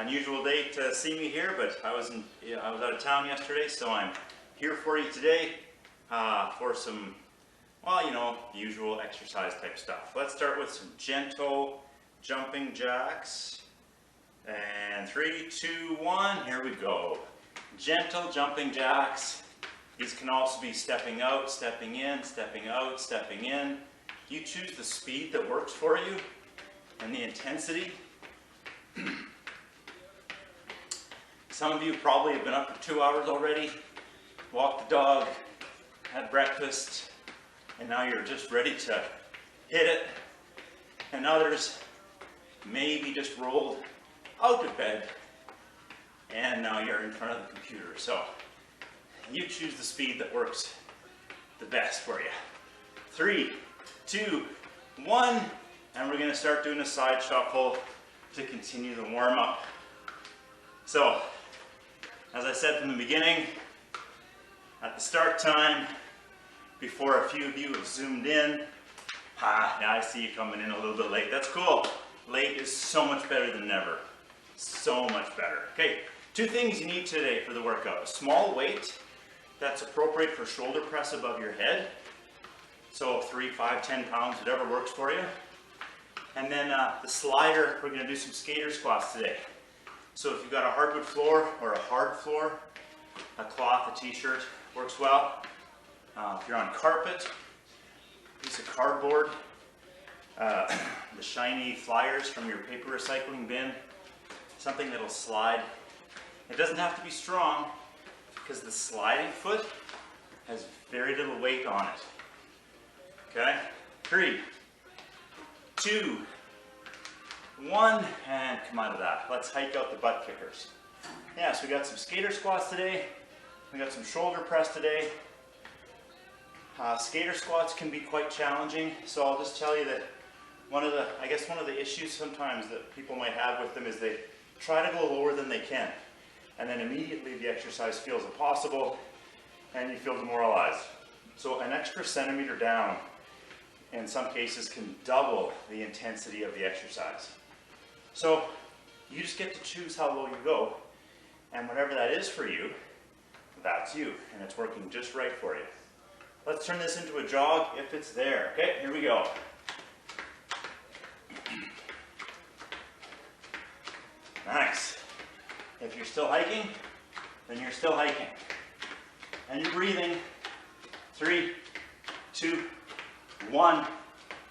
Unusual day to see me here, but I was out of town yesterday, so I'm here for you today for some, well, usual exercise type stuff. Let's start with some gentle jumping jacks. And 3, 2, 1, here we go. Gentle jumping jacks. These can also be stepping out, stepping in, stepping out, stepping in. You choose the speed that works for you and the intensity. Some of you probably have been up for 2 hours already, walked the dog, had breakfast, and now you're just ready to hit it. And others maybe just rolled out of bed and now you're in front of the computer. So you choose the speed that works the best for you. 3, 2, 1, and we're going to start doing a side shuffle to continue the warm-up. So, as I said from the beginning, at the start time, before a few of you have zoomed in, now I see you coming in a little bit late. That's cool. Late is so much better than never. So much better. Okay, 2 things you need today for the workout. A small weight that's appropriate for shoulder press above your head. So 3, 5, 10 pounds, whatever works for you. And then the slider, we're going to do some skater squats today. So if you've got a hardwood floor or a hard floor, a cloth, a t-shirt works well. If you're on carpet, piece of cardboard, the shiny flyers from your paper recycling bin, something that'll slide. It doesn't have to be strong because the sliding foot has very little weight on it. Okay? 3, 2, 1, and come out of that. Let's hike out the butt kickers. Yeah, so we got some skater squats today. We got some shoulder press today. Skater squats can be quite challenging, so I'll just tell you that one of the issues sometimes that people might have with them is they try to go lower than they can, and then immediately the exercise feels impossible and you feel demoralized. So an extra centimeter down in some cases can double the intensity of the exercise. So you just get to choose how low you go, and whatever that is for you, that's you, and it's working just right for you. Let's turn this into a jog if it's there. Okay, here we go. Nice. If you're still hiking, then you're still hiking. And you're breathing. 3, 2, 1.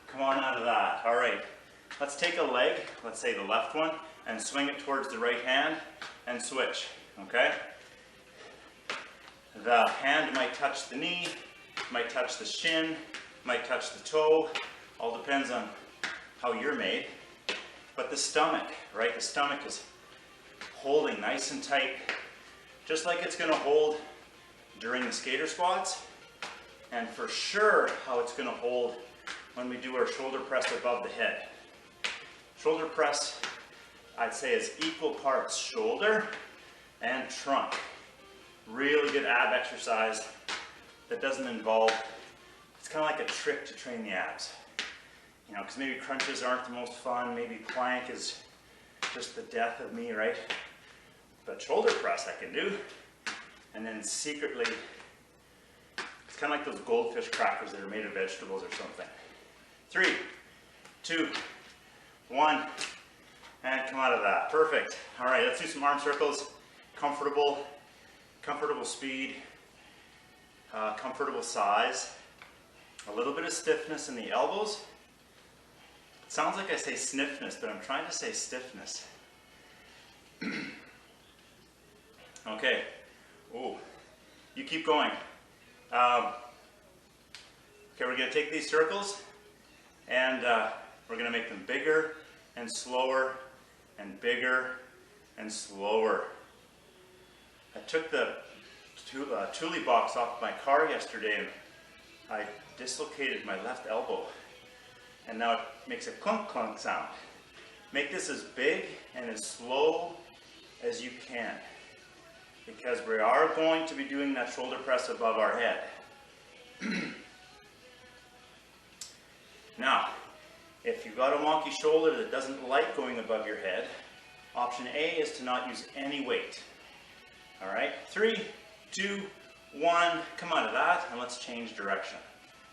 Come on out of that. All right. Let's take a leg, let's say the left one, and swing it towards the right hand and switch. Okay? The hand might touch the knee, might touch the shin, might touch the toe. All depends on how you're made. But the stomach, right? The stomach is holding nice and tight, just like it's going to hold during the skater squats, and for sure how it's going to hold when we do our shoulder press above the head. Shoulder press, I'd say, is equal parts shoulder and trunk. Really good ab exercise that doesn't involve, it's kind of like a trick to train the abs. Because maybe crunches aren't the most fun, maybe plank is just the death of me, right? But shoulder press I can do, and then secretly, it's kind of like those goldfish crackers that are made of vegetables or something. 3, 2, 1, and come out of that. Perfect. All right, let's do some arm circles. Comfortable speed, comfortable size. A little bit of stiffness in the elbows. It sounds like I say sniffness, but I'm trying to say stiffness. Okay. Ooh. You keep going. Okay, we're going to take these circles and we're going to make them bigger and slower and bigger and slower. I took the Thule box off my car yesterday and I dislocated my left elbow. And now it makes a clunk clunk sound. Make this as big and as slow as you can, because we are going to be doing that shoulder press above our head. Now, if you've got a wonky shoulder that doesn't like going above your head, Option A is to not use any weight. All right, 3, 2, 1, come out of that, and let's change direction.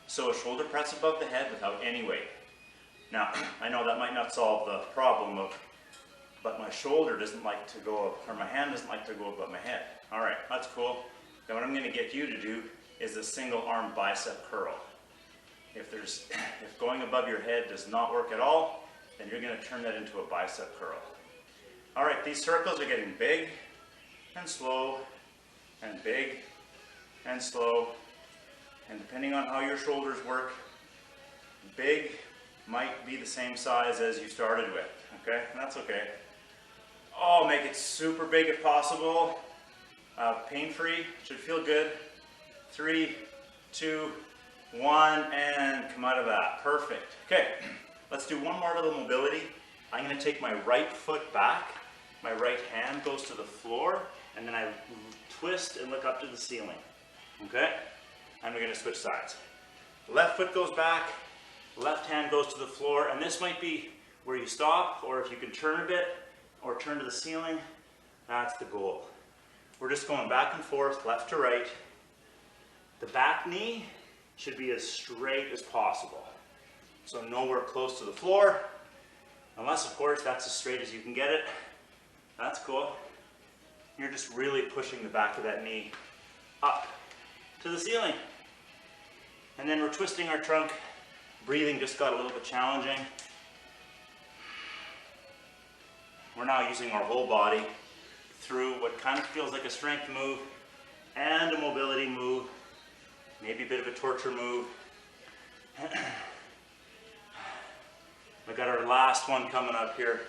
So a shoulder press above the head without any weight. Now, I know that might not solve the problem but my shoulder doesn't like to go, or my hand doesn't like to go above my head. All right, that's cool. Then what I'm gonna get you to do is a single arm bicep curl. If going above your head does not work at all, then you're gonna turn that into a bicep curl. All right, these circles are getting big and slow and big and slow. And depending on how your shoulders work, big might be the same size as you started with, okay? And that's okay. Oh, make it super big if possible. Pain-free, should feel good. 3, 2, 1, and come out of that. Perfect. Okay, let's do one more little mobility. I'm gonna take my right foot back, my right hand goes to the floor, and then I twist and look up to the ceiling, okay? And we're gonna switch sides. Left foot goes back, left hand goes to the floor, and this might be where you stop, or if you can turn a bit, or turn to the ceiling, that's the goal. We're just going back and forth, left to right. The back knee should be as straight as possible. So nowhere close to the floor, unless of course that's as straight as you can get it. That's cool. You're just really pushing the back of that knee up to the ceiling. And then we're twisting our trunk. Breathing just got a little bit challenging. We're now using our whole body through what kind of feels like a strength move and a mobility move, maybe a bit of a torture move. We got our last one coming up here.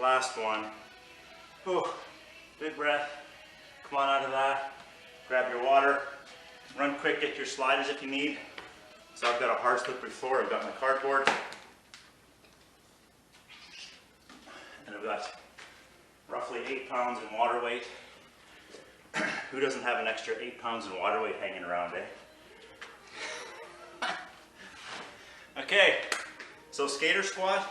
Last one. Oh, big breath. Come on out of that. Grab your water. Run quick, get your sliders if you need. So I've got a hard slippery floor, I've got my cardboard. And I've got roughly 8 pounds in water weight. Who doesn't have an extra 8 pounds in water weight hanging around, eh? Okay, so skater squat.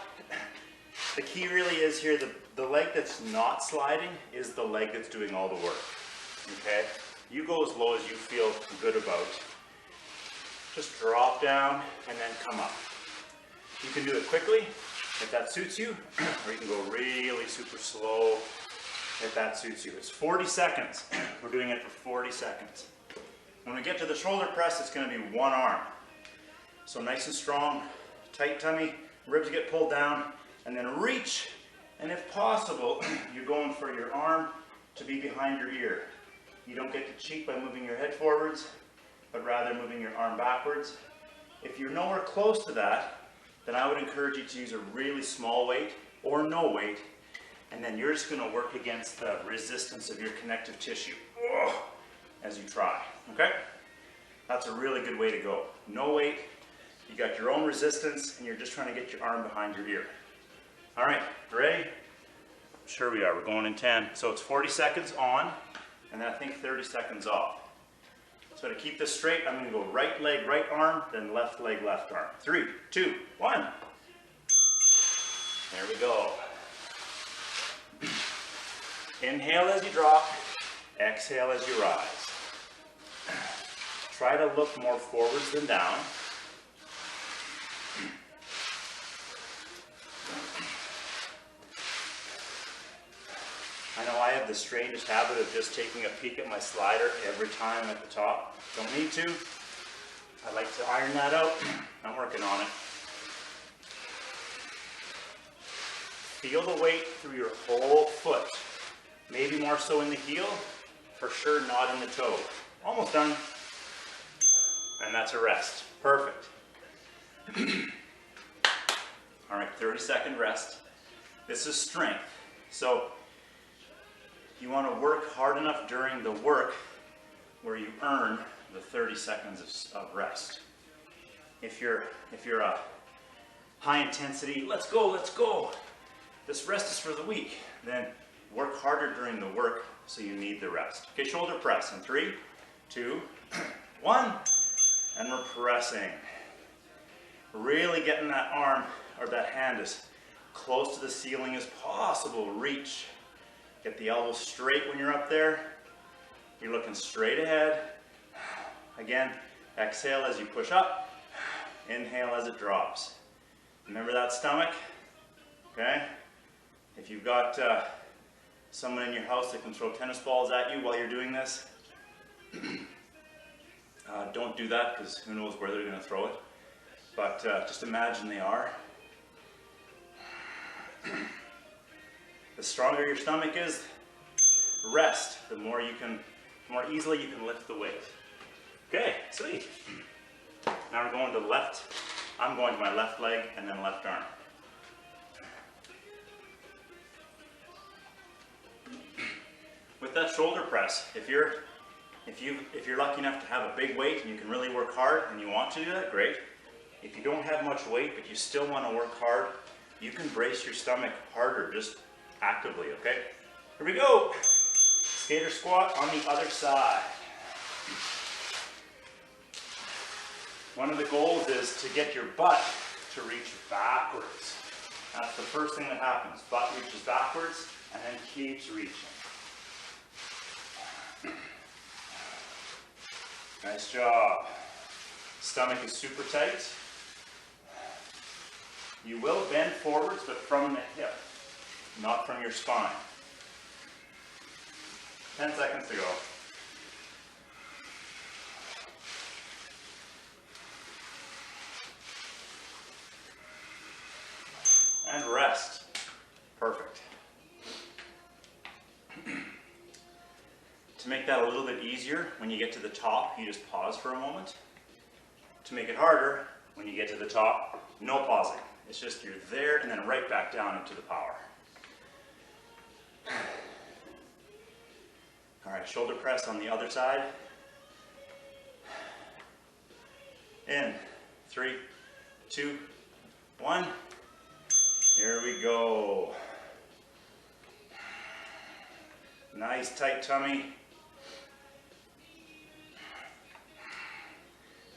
The key really is here, the leg that's not sliding is the leg that's doing all the work, okay? You go as low as you feel good about. Just drop down and then come up. You can do it quickly if that suits you, or you can go really super slow if that suits you. It's 40 seconds. We're doing it for 40 seconds. When we get to the shoulder press, it's going to be one arm. So nice and strong, tight tummy, ribs get pulled down, and then reach, and if possible, you're going for your arm to be behind your ear. You don't get to cheat by moving your head forwards, but rather moving your arm backwards. If you're nowhere close to that, then I would encourage you to use a really small weight or no weight, and then you're just going to work against the resistance of your connective tissue as you try, okay? That's a really good way to go. No weight, you got your own resistance, and you're just trying to get your arm behind your ear. All right, ready? Sure we are, we're going in 10. So it's 40 seconds on, and then I think 30 seconds off. So to keep this straight, I'm going to go right leg, right arm, then left leg, left arm. 3, 2, 1. There we go. Inhale as you drop, exhale as you rise. Try to look more forwards than down. I know I have the strangest habit of just taking a peek at my slider every time at the top. Don't need to. I like to iron that out. I'm working on it. Feel the weight through your whole foot. Maybe more so in the heel, for sure not in the toe. Almost done. And that's a rest. Perfect. All right, 30-second rest. This is strength. So you want to work hard enough during the work where you earn the 30 seconds of rest. If you're a high intensity, let's go, this rest is for the weak, then work harder during the work so you need the rest. Okay, shoulder press in 3, 2, 1, and we're pressing. Really getting that arm or that hand as close to the ceiling as possible. Reach. Get the elbows straight when you're up there. You're looking straight ahead. Again, exhale as you push up. Inhale as it drops. Remember that stomach? Okay? If you've got someone in your house that can throw tennis balls at you while you're doing this, don't do that, because who knows where they're going to throw it. But just imagine they are. The stronger your stomach is, rest, the more easily you can lift the weight. Okay, sweet. Now we're going to the left. I'm going to my left leg and then left arm. With that shoulder press, if you're lucky enough to have a big weight and you can really work hard and you want to do that, great. If you don't have much weight but you still want to work hard, you can brace your stomach harder, just actively, okay? Here we go. Skater squat on the other side. One of the goals is to get your butt to reach backwards. That's the first thing that happens. Butt reaches backwards and then keeps reaching. Nice job. Stomach is super tight. You will bend forwards, but from the hip, not from your spine. 10 seconds to go. And rest. Perfect. To make that a little bit easier, when you get to the top, you just pause for a moment. To make it harder, when you get to the top, no pausing. It's just you're there and then right back down into the power. All right, shoulder press on the other side. In 3, 2, 1. Here we go. Nice tight tummy.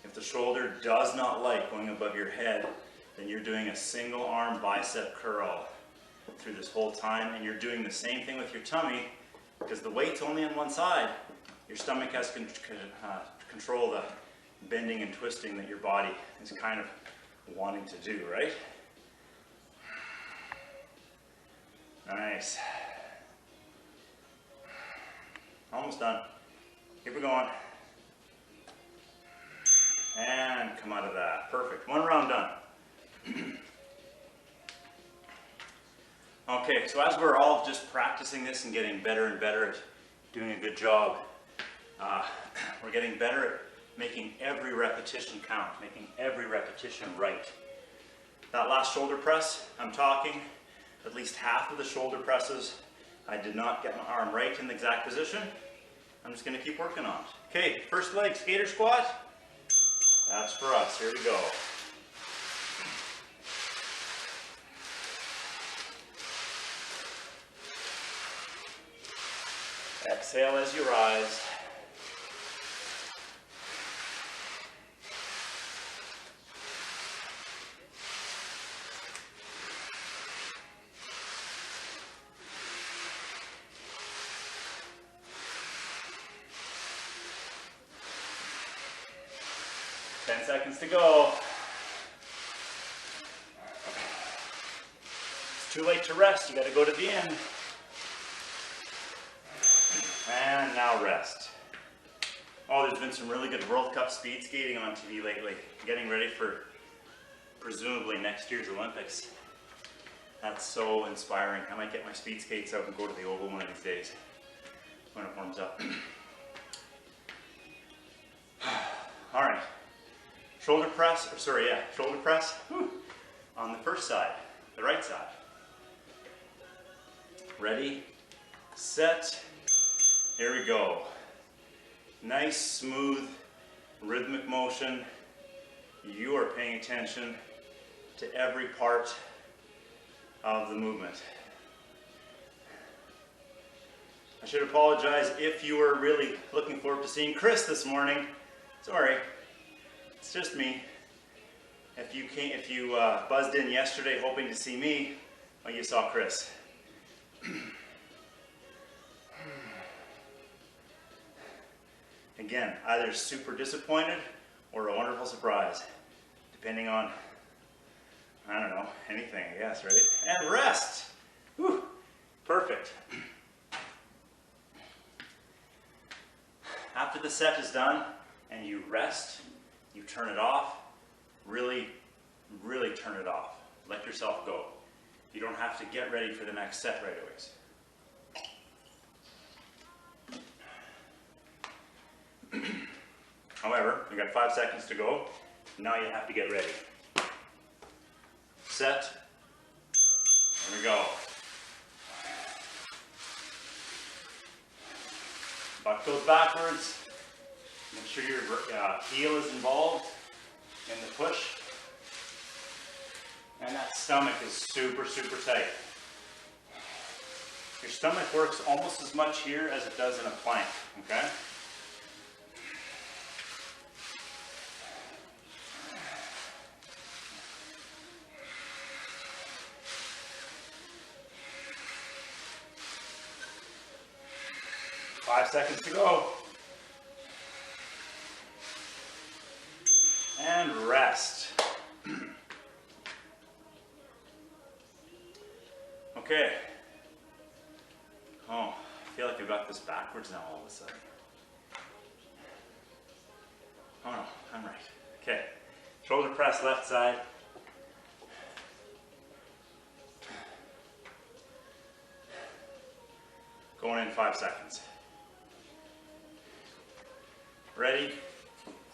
If the shoulder does not like going above your head, then you're doing a single arm bicep curl through this whole time, and you're doing the same thing with your tummy, because the weight's only on one side. Your stomach has to control the bending and twisting that your body is kind of wanting to do, right? Nice. Almost done. Keep it going. And come out of that. Perfect. One round done. Okay, so as we're all just practicing this and getting better and better at doing a good job, we're getting better at making every repetition count, making every repetition right. That last shoulder press, I'm talking at least half of the shoulder presses, I did not get my arm right in the exact position. I'm just going to keep working on it. Okay, first leg, skater squat. That's for us. Here we go. Exhale as you rise. Seconds to go. It's too late to rest. You got to go to the end. And now rest. Oh, there's been some really good World Cup speed skating on TV lately. Getting ready for presumably next year's Olympics. That's so inspiring. I might get my speed skates out and go to the Oval one of these days when it warms up. All right. Shoulder press, shoulder press on the first side, the right side. Ready, set, here we go. Nice, smooth, rhythmic motion. You are paying attention to every part of the movement. I should apologize if you were really looking forward to seeing Chris this morning. Sorry. It's just me. If you buzzed in yesterday hoping to see me, Well, you saw Chris. Again, either super disappointed or a wonderful surprise, depending on, I don't know, anything, I guess, right? And rest. Whew. Perfect. After the set is done and you rest, you turn it off, really, really turn it off. Let yourself go. You don't have to get ready for the next set right away. However, we got 5 seconds to go. Now you have to get ready. Set. Here we go. Butt goes backwards. Make sure your heel is involved in the push. And that stomach is super, super tight. Your stomach works almost as much here as it does in a plank, okay? Five seconds to go. And rest. Okay. Oh, I feel like I've got this backwards now all of a sudden. Oh no, I'm right. Okay. Shoulder press left side. Going in 5 seconds. Ready,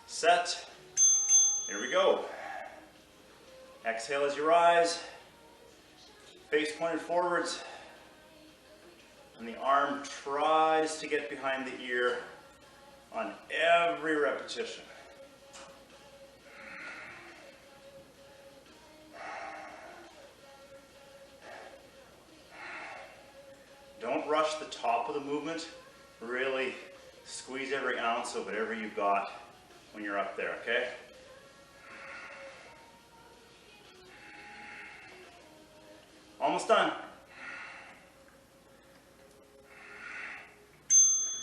set, here we go. Exhale as you rise, face pointed forwards, and the arm tries to get behind the ear on every repetition. Don't rush the top of the movement, really squeeze every ounce of whatever you've got when you're up there, okay? Almost done.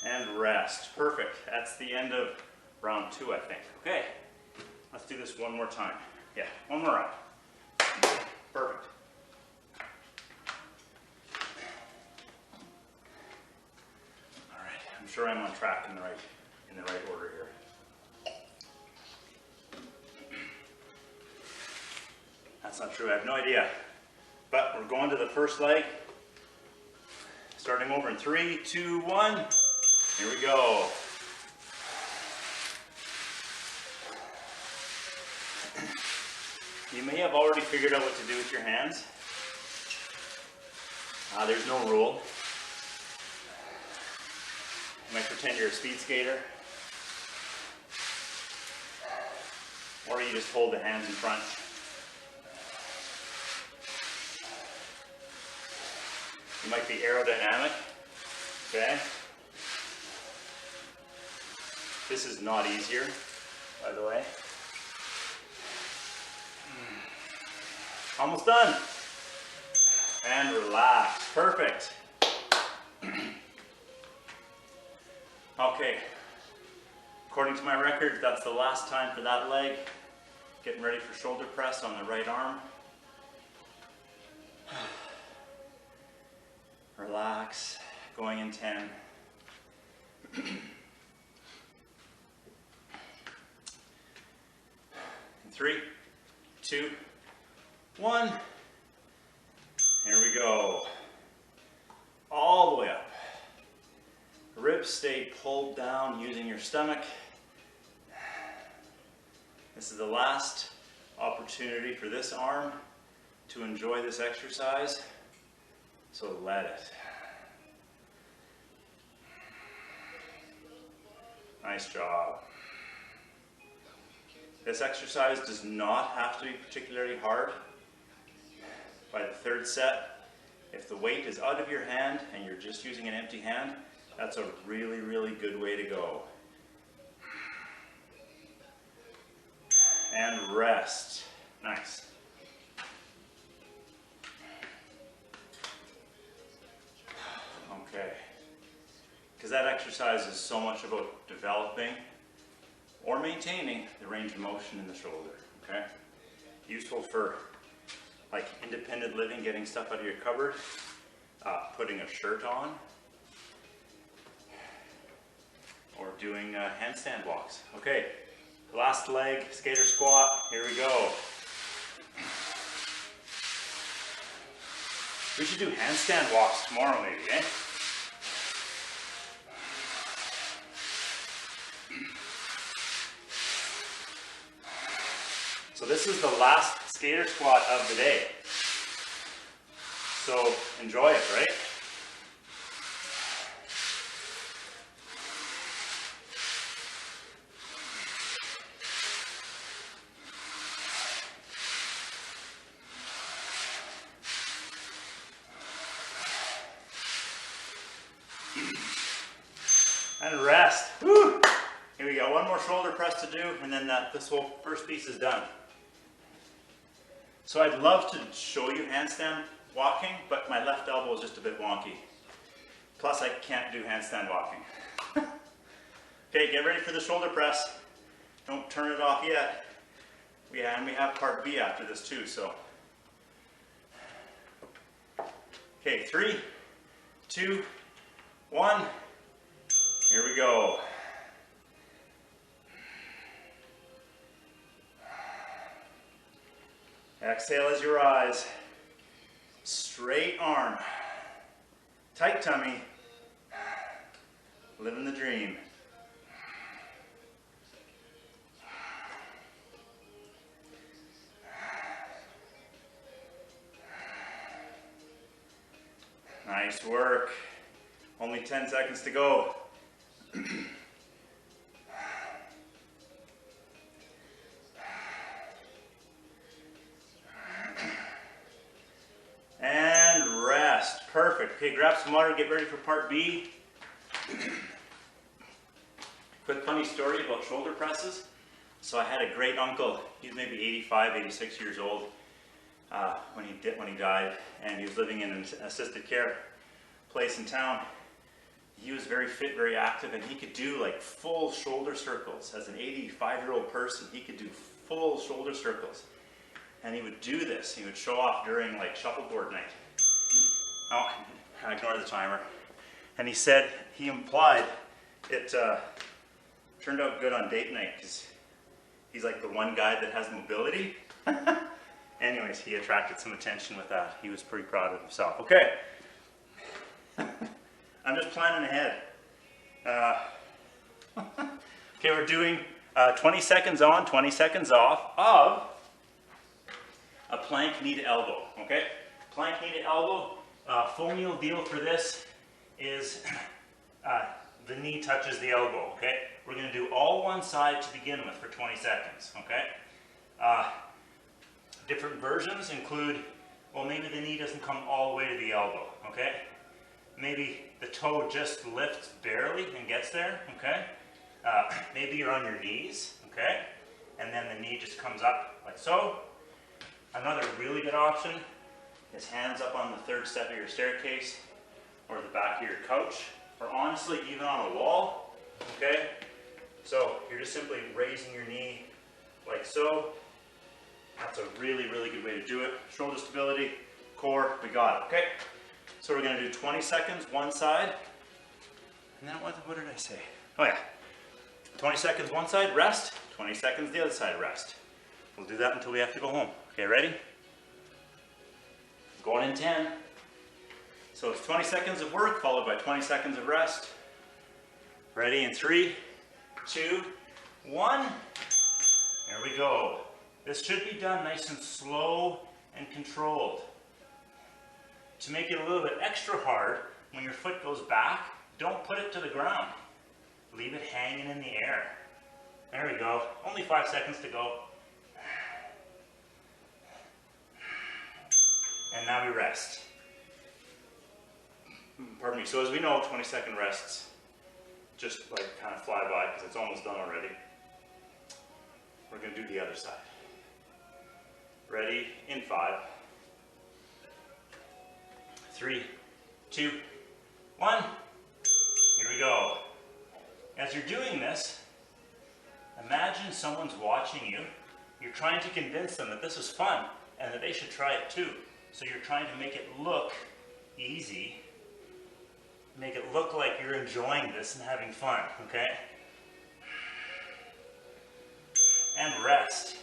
And rest. Perfect. That's the end of round 2, I think. Okay, let's do this one more time. Yeah, one more round. Perfect. I'm sure I'm on track in the right order here. That's not true, I have no idea. But we're going to the first leg. Starting over in 3, 2, 1. Here we go. You may have already figured out what to do with your hands. There's no rule. You might pretend you're a speed skater. Or you just hold the hands in front. You might be aerodynamic, okay? This is not easier, by the way. Almost done. And relax, perfect. Okay, according to my record, that's the last time for that leg. Getting ready for shoulder press on the right arm. Relax, going in 10. In 3, 2, 1. Here we go. All the way up. Ribs stay pulled down using your stomach. This is the last opportunity for this arm to enjoy this exercise, so let it. Nice job. This exercise does not have to be particularly hard. By the 3rd set, if the weight is out of your hand and you're just using an empty hand, that's a really, really good way to go. And rest. Nice. because that exercise is so much about developing or maintaining the range of motion in the shoulder, okay? Useful for like independent living, getting stuff out of your cupboard, putting a shirt on, or doing handstand walks. Okay, last leg, skater squat, here we go. We should do handstand walks tomorrow maybe, eh? So this is the last skater squat of the day. So enjoy it, right? And rest. Woo! Here we go, one more shoulder press to do, and then this whole first piece is done. So I'd love to show you handstand walking, but my left elbow is just a bit wonky. Plus I can't do handstand walking. Okay, get ready for the shoulder press. Don't turn it off yet. And we have part B after this too, so. Okay, 3, 2, 1. Here we go. Exhale as you rise. Straight arm. Tight tummy. Living the dream. Nice work. Only 10 seconds to go. And rest. Perfect. Okay, grab some water, get ready for part B. Quick funny story about shoulder presses. So I had a great uncle, he's maybe 85, 86 years old when he died, and he was living in an assisted care place in town. He was very fit, very active, and he could do like full shoulder circles. As an 85-year-old person, he could do full shoulder circles. And he would do this, he would show off during like shuffleboard night. Oh, I ignore the timer. And he said, he implied it turned out good on date night because he's like the one guy that has mobility. Anyways, he attracted some attention with that. He was pretty proud of himself. Okay. I'm just planning ahead. Okay, we're doing 20 seconds on, 20 seconds off of a plank knee to elbow, okay? Plank knee to elbow, full meal deal for this is the knee touches the elbow, okay? We're gonna do all one side to begin with for 20 seconds, okay? Different versions include, well, maybe the knee doesn't come all the way to the elbow, okay? Maybe the toe just lifts barely and gets there, okay? Maybe you're on your knees, okay? And then the knee just comes up like so. Another really good option is hands up on the third step of your staircase or the back of your couch, or honestly, even on a wall, okay? So you're just simply raising your knee like so. That's a really, really good way to do it. Shoulder stability, core, we got it, okay? So we're gonna do 20 seconds one side, and then what did I say? Oh yeah, 20 seconds one side, rest, 20 seconds the other side, rest. We'll do that until we have to go home. Okay, ready? Going in 10. So it's 20 seconds of work followed by 20 seconds of rest. Ready in 3, 2, 1. There we go. This should be done nice and slow and controlled. To make it a little bit extra hard, when your foot goes back, don't put it to the ground. Leave it hanging in the air. There we go. Only 5 seconds to go. And now we rest. Pardon me. So as we know, 20-second rests just like kind of fly by because it's almost done already. We're going to do the other side. Ready in 5, 3, 2, 1. Here Here we go. As you're doing this, imagine someone's watching you. You're trying to convince them that this is fun and that they should try it too. So you're trying to make it look easy. Make it look like you're enjoying this and having fun, okay? And rest.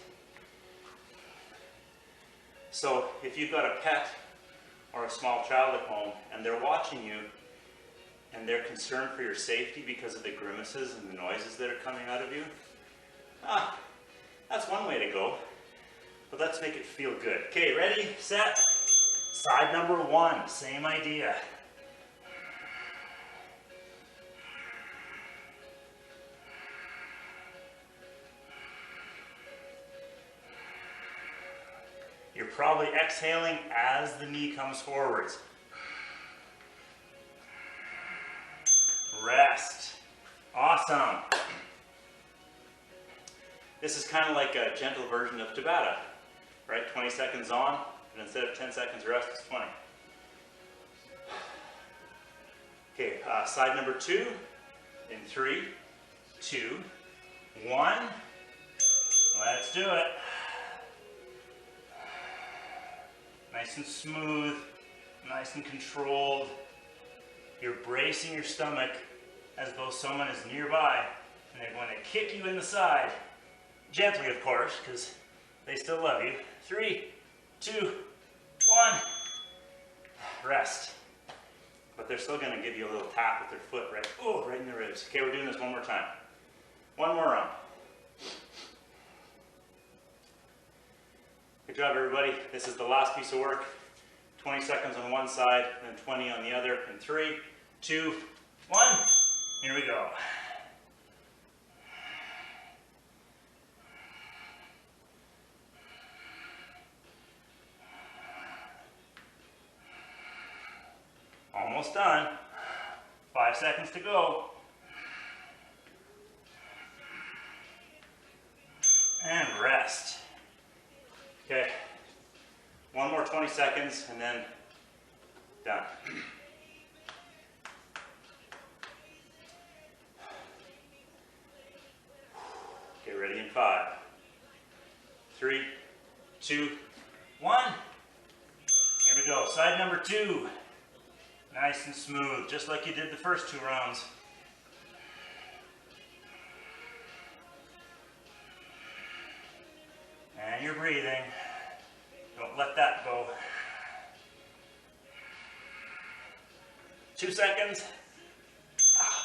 So if you've got a pet or a small child at home and they're watching you and they're concerned for your safety because of the grimaces and the noises that are coming out of you, that's one way to go. But let's make it feel good. Okay, ready, set. Side number one, same idea. You're probably exhaling as the knee comes forwards. Rest. Awesome. This is kind of like a gentle version of Tabata, right? 20 seconds on, and instead of 10 seconds rest, it's 20. Okay, side number two, in 3, 2, 1. Let's do it. Nice and smooth, nice and controlled. You're bracing your stomach as though someone is nearby and they're going to kick you in the side. Gently, of course, because they still love you. 3, 2, 1. Rest. But they're still going to give you a little tap with their foot right in the ribs. Okay, we're doing this one more time. One more round. Good job, everybody. This is the last piece of work. 20 seconds on one side, and then 20 on the other. In 3, 2, 1. Here we go. Almost done. 5 seconds to go. And rest. Okay, one more 20 seconds and then done. Okay, ready in 5, 3, 2, 1. Here we go, side number 2. Nice and smooth, just like you did the first 2 rounds. And you're breathing. Don't let that go. 2 seconds.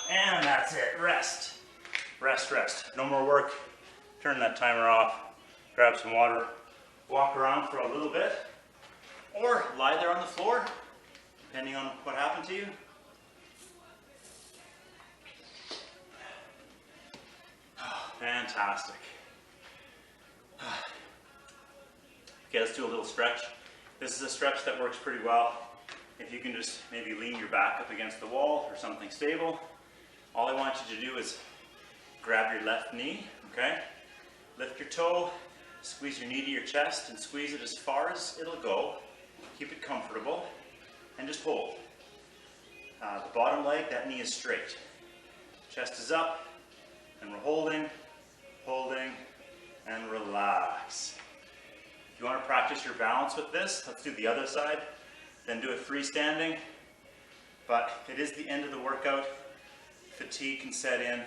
And that's it. Rest. Rest, rest. No more work. Turn that timer off. Grab some water. Walk around for a little bit. Or lie there on the floor, depending on what happened to you. Fantastic. Okay, let's do a little stretch. This is a stretch that works pretty well. If you can just maybe lean your back up against the wall or something stable. All I want you to do is grab your left knee, okay? Lift your toe, squeeze your knee to your chest and squeeze it as far as it'll go. Keep it comfortable and just hold. The bottom leg, that knee is straight. Chest is up and we're holding, holding, and relax. If you want to practice your balance with this, let's do the other side, then do it freestanding. But it is the end of the workout. Fatigue can set in,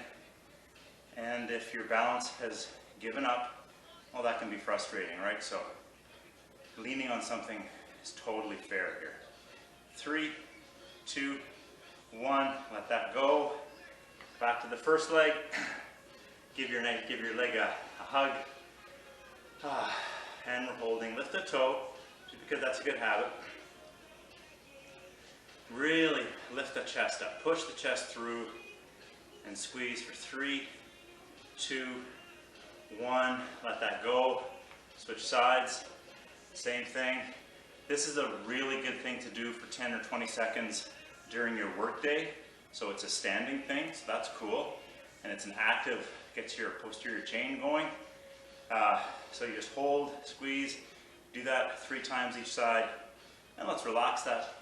and if your balance has given up, well, that can be frustrating, right? So leaning on something is totally fair here. 3, 2, 1, let that go. Back to the first leg. Give your leg a hug. And we're holding. Lift the toe, just because that's a good habit. Really lift the chest up. Push the chest through and squeeze for 3, 2, 1. Let that go. Switch sides. Same thing. This is a really good thing to do for 10 or 20 seconds during your workday. So it's a standing thing, so that's cool. And it's an active, gets your posterior chain going. So you just hold, squeeze, do that 3 times each side, and let's relax that.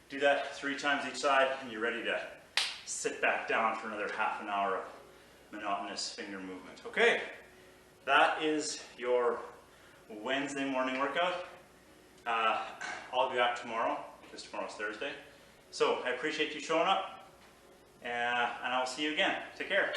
Do that 3 times each side, and you're ready to sit back down for another half an hour of monotonous finger movement. Okay, that is your Wednesday morning workout. I'll be back tomorrow, because tomorrow's Thursday. So I appreciate you showing up, and I'll see you again. Take care.